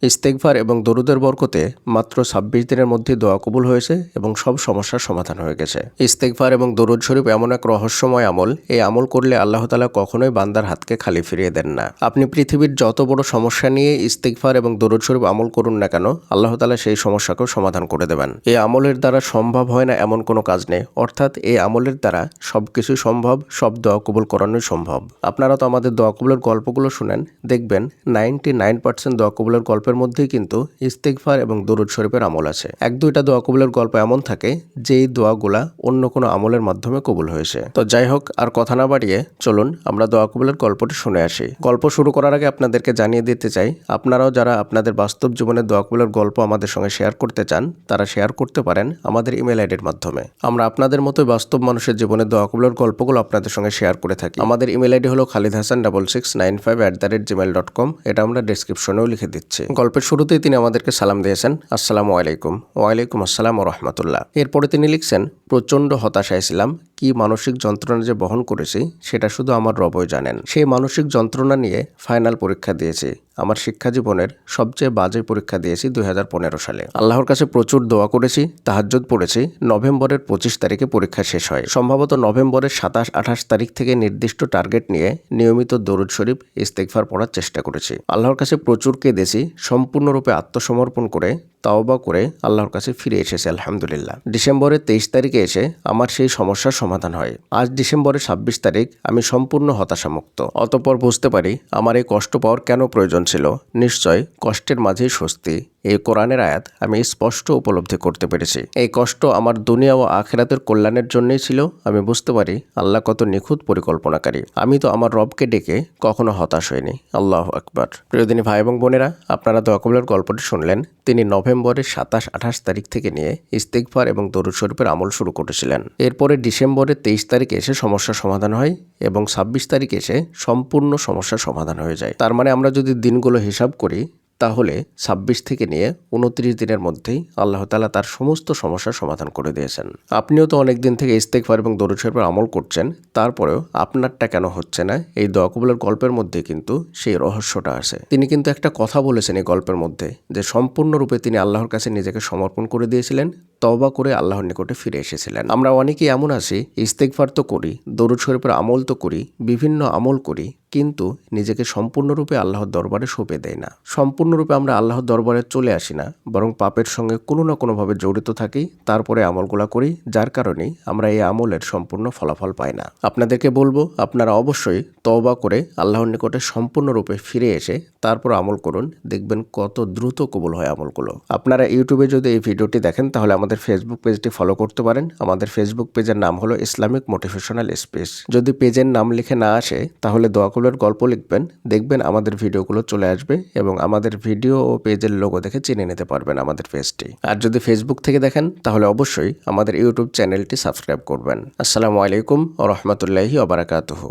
ইস্তেগফার এবং দরুদের বরকতে মাত্র ২৬ দিনের মধ্যে দোয়া কবুল হয়েছে এবং সব সমস্যার সমাধান হয়ে গেছে। ইস্তেগফার এবং দরুদ শরীফ এমন এক রহস্যময় আমল, এই আমল করলে আল্লাহ তাআলা কখনোই বান্দার হাতকে খালি ফিরিয়ে দেন না। আপনি পৃথিবীর যত বড় সমস্যা নিয়ে ইস্তেগফার এবং দরুদ শরীফ আমল করুন না কেন, আল্লাহ তাআলা সেই সমস্যাকেও সমাধান করে দেবেন। এই আমলের দ্বারা সম্ভব হয় না এমন কোনো কাজ নেই, অর্থাৎ এই আমলের দ্বারা সবকিছু সম্ভব, সব দোয়া কবুল করানোই সম্ভব। আপনারা তো আমাদের দোয়া কবুলের গল্পগুলো শুনেন, দেখবেন 99% দোয়া কবুলের গল্পের মধ্যেই কিন্তু ইস্তেগফার এবং দরুদ শরীফের আমল আছে। এক দুইটা দোয়া কবুলের গল্প এমন থাকে যেই দোয়াগুলা অন্য কোনো আমলের মাধ্যমে কবুল হয়েছে। তো যাই হোক, আর কথা না বাড়িয়ে চলুন আমরা দোয়া কবুলের গল্পটি শুনে আসি। গল্প শুরু করার আগে আপনাদেরকে জানিয়ে দিতে চাই, আপনারাও যারা আপনাদের বাস্তব জীবনের দোয়া কবুলের গল্প আমাদের সঙ্গে শেয়ার করতে চান, তারা শেয়ার করতে পারেন আমাদের ইমেল আইডির মাধ্যমে। আমরা আপনাদের মতোই বাস্তব মানুষের জীবনের দোয়া কবুলের গল্পগুলো আপনাদের সঙ্গে শেয়ার করে থাকি। আমাদের ইমেল আইডি হলো khalidhasan6695@gmail.com। এটা আমরা ডেসক্রিপশনেও লিখে দিচ্ছি। গল্পের শুরুতেই তিনি আমাদেরকে সালাম দিয়েছেন, আসসালামু আলাইকুম। ওয়ালাইকুম আসসালাম ও রহমতুল্লাহ। এরপরে তিনি লিখছেন, প্রচণ্ড হতাশায় ছিলাম, কি মানসিক যন্ত্রণা যে বহন করেছি সেটা শুধু আমার রবই জানেন। সেই মানসিক যন্ত্রণা নিয়ে ফাইনাল পরীক্ষা দিয়েছি। আমার শিক্ষা জীবনের সবচেয়ে বাজে পরীক্ষা দিয়েছি 2015 সালে। আল্লাহর কাছে প্রচুর দোয়া করেছি, তাহাজ্জুদ পড়েছি। নভেম্বরের 25 তারিখে পরীক্ষা শেষ হয়। সম্ভবত নভেম্বরের 27-28 তারিখ থেকে নির্দিষ্ট টার্গেট নিয়ে নিয়মিত দরুদ শরীফ, ইস্তেগফার পড়ার চেষ্টা করেছি। আল্লাহর কাছে প্রচুর কেঁদেছি, সম্পূর্ণরূপে আত্মসমর্পণ করে তাওবা করে আল্লাহর কাছে ফিরে এসেছে আলহামদুলিল্লাহ। ডিসেম্বরের 23 তারিখে এসে আমার সেই সমস্যার সমাধান হয়। আজ ডিসেম্বরের 26 তারিখ, আমি সম্পূর্ণ হতাশামুক্ত। অতঃপর বুঝতে পারি আমার এই কষ্ট পাওয়ার কেন প্রয়োজন ছিল। নিশ্চয় কষ্টের মাঝেই স্বস্তি, এই কোরআনের আয়াত আমি স্পষ্ট উপলব্ধি করতে পেরেছি। এই কষ্ট আমার দুনিয়া ও আখিরাতের কল্যাণের জন্যই ছিল। আমি বুঝতে পারি আল্লাহ কত নিখুঁত পরিকল্পনাকারী। আমি তো আমার রবকে ডেকে কখনো হতাশ হইনি। আল্লাহু আকবার। প্রিয়দিনী ভাই এবং বোনেরা, আপনারা দোয়া কবুলের গল্পটি শুনলেন। তিনি নভেম্বরের 27-28 তারিখ থেকে নিয়ে ইস্তেগফার এবং দরুদ শরীফের আমল শুরু করেছিলেন। এরপরে ডিসেম্বরের 23 তারিখে এসে সমস্যার সমাধান হয় এবং 26 তারিখে এসে সম্পূর্ণ সমস্যার সমাধান হয়ে যায়। তার মানে আমরা যদি দিনগুলো হিসাব করি, তাহলে 26 থেকে নিয়ে 29 দিনের মধ্যেই আল্লাহ তাআলা তার সমস্ত সমস্যার সমাধান করে দিয়েছেন। আপনিও তো অনেক দিন থেকে ইস্তেগফার এবং দরুদ শরীফের আমল করছেন, তারপরেও আপনারটা কেন হচ্ছে না? এই দোয়া কবুলের গল্পের মধ্যে কিন্তু সেই রহস্যটা আছে। তিনি কিন্তু একটা কথা বলেছেন এই গল্পের মধ্যে, যে সম্পূর্ণরূপে তিনি আল্লাহর কাছে নিজেকে সমর্পণ করে দিয়েছিলেন, তওবা করে আল্লাহর নিকটে ফিরে এসেছিলেন। আমরা অনেকেই এমন আছি, ইস্তেগফার তো করি, দরুদ শরীফের আমল তো করি, বিভিন্ন আমল করি, কিন্তু নিজেকে সম্পূর্ণরূপে আল্লাহর দরবারে সঁপে দেয় না। সম্পূর্ণরূপে আমরা আল্লাহর দরবারে চলে আসি না, বরং পাপের সঙ্গে কোনো না কোনোভাবে জড়িত থাকি, তারপরে আমলগুলা করি, যার কারণেই আমরা এই আমলের সম্পূর্ণ ফলাফল পাই না। আপনাদেরকে বলবো, আপনারা অবশ্যই তওবা করে আল্লাহর নিকটে সম্পূর্ণরূপে ফিরে এসে তারপর আমল করুন, দেখবেন কত দ্রুত কবুল হয় আমলগুলো। আপনারা ইউটিউবে যদি এই ভিডিওটি দেখেন, তাহলে আমাদের ফেসবুক পেজটি ফলো করতে পারেন। আমাদের ফেসবুক পেজের নাম হলো ইসলামিক মোটিভেশনাল স্পেস। যদি পেজের নাম লিখে না আসে, তাহলে দোয়া কবুলের গল্প লিখবেন, দেখবেন আমাদের ভিডিওগুলো চলে আসবে এবং আমাদের ভিডিও ও পেজের লোগো দেখে চিনে নিতে পারবেন আমাদের পেজটি। আর যদি ফেসবুক থেকে দেখেন, তাহলে অবশ্যই আমাদের ইউটিউব চ্যানেলটি সাবস্ক্রাইব করবেন। আসসালামু আলাইকুম ওয়া রাহমাতুল্লাহি ওয়া বারাকাতুহু।